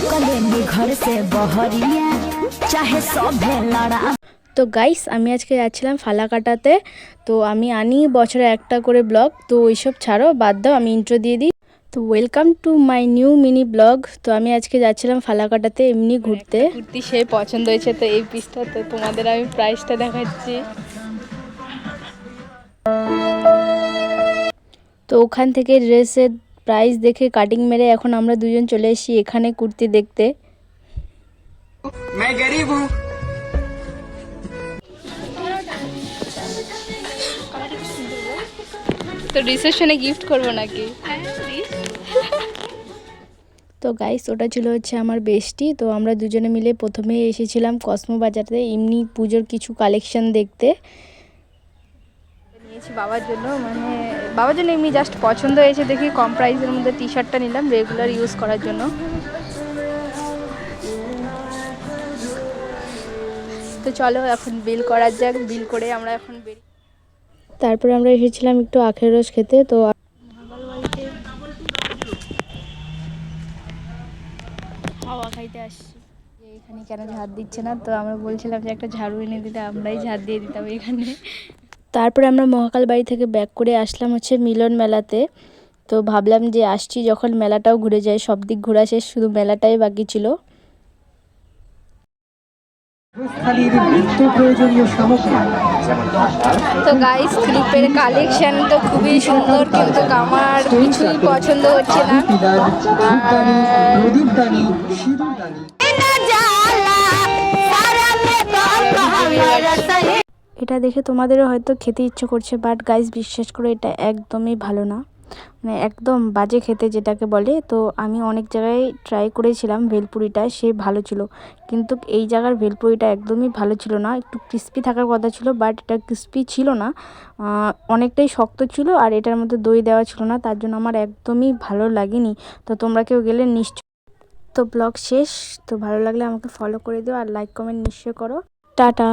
निकले घर से बहरिया चाहे सब लड़ा। তো গাইস আমি আজকে যাচ্ছিলাম ফালাকাটাতে। তো আমি আনি বছরে একটা করে ব্লগ, তো ওইসব ছাড়ো, বাদ দাও, আমি ইন্ট্রো দিয়ে দিই। তো welcome to my new mini blog. তো আমি আজকে যাচ্ছিলাম ফালাকাটাতে এমনি ঘুরতে। কুর্তি সে পছন্দ হয়েছে, তো এই পিসটা, তো তোমাদের আমি প্রাইসটা দেখাচ্ছি। তো ওখান থেকে ড্রেসের প্রাইস দেখে কাটিং মেরে এখন আমরা দুজন চলে এসেছি এখানে কুর্তি দেখতে। मैं गरीब हूँ। তো রিসেপশনে গিফট করবো নাকি? তো গাইস ওটা ছিল হচ্ছে আমার বেস্টি। তো আমরা দুজনে মিলে প্রথমে এসেছিলাম কসমো বাজারে এমনি পুজোর কিছু কালেকশন দেখতে। নিয়েছি বাবার জন্য, মানে বাবার জন্য এমনি জাস্ট পছন্দ হয়েছে দেখি, কম প্রাইসের মধ্যে টি শার্টটা নিলাম রেগুলার ইউজ করার জন্য। তো চলো এখন বিল করা যাক, বিল করে আমরা এখন বেরি। তারপরে আমরা এসেছিলাম একটু আখের রস খেতে। তো হাওয়া খাইতে আসছি, এখানে কেন ঝাড় দিচ্ছে না, তো আমরা বলছিলাম যে একটা ঝাড়ু এনে দিতে, আমরাই ঝাড় দিয়ে দিতাম এখানে। তারপরে আমরা মহাকাল বাড়ি থেকে ব্যাক করে আসলাম হচ্ছে মিলন মেলাতে। তো ভাবলাম যে আসছি যখন মেলাটাও ঘুরে যায়, সব দিক ঘোরা শেষ, শুধু মেলাটাই বাকি ছিল। তো গাইস ক্লিপের কালেকশন তো খুবই সুন্দর, কিন্তু আমার কিছুই পছন্দ হচ্ছে না। এটা দেখে তোমাদেরও হয়তো খেতে ইচ্ছে করছে, বাট গাইস বিশ্বাস করে এটা একদমই ভালো না, মানে একদম বাজে খেতে যেটাকে বলে। তো আমি অনেক জায়গায় ট্রাই করেছিলাম, ভেলপুরিটা সে ভালো ছিল, কিন্তু এই জায়গার ভেলপুরিটা একদমই ভালো ছিল না। একটু ক্রিস্পি থাকার কথা ছিল, বাট এটা ক্রিস্পি ছিল না, অনেকটাই শক্ত ছিল, আর এটার মধ্যে দই দেওয়া ছিল না, তার জন্য আমার একদমই ভালো লাগেনি। তো তোমরা কেউ গেলে নিশ্চয়। তো ব্লগ শেষ, তো ভালো লাগলে আমাকে ফলো করে দিও আর লাইক কমেন্ট নিশ্চয় করো। টাটা।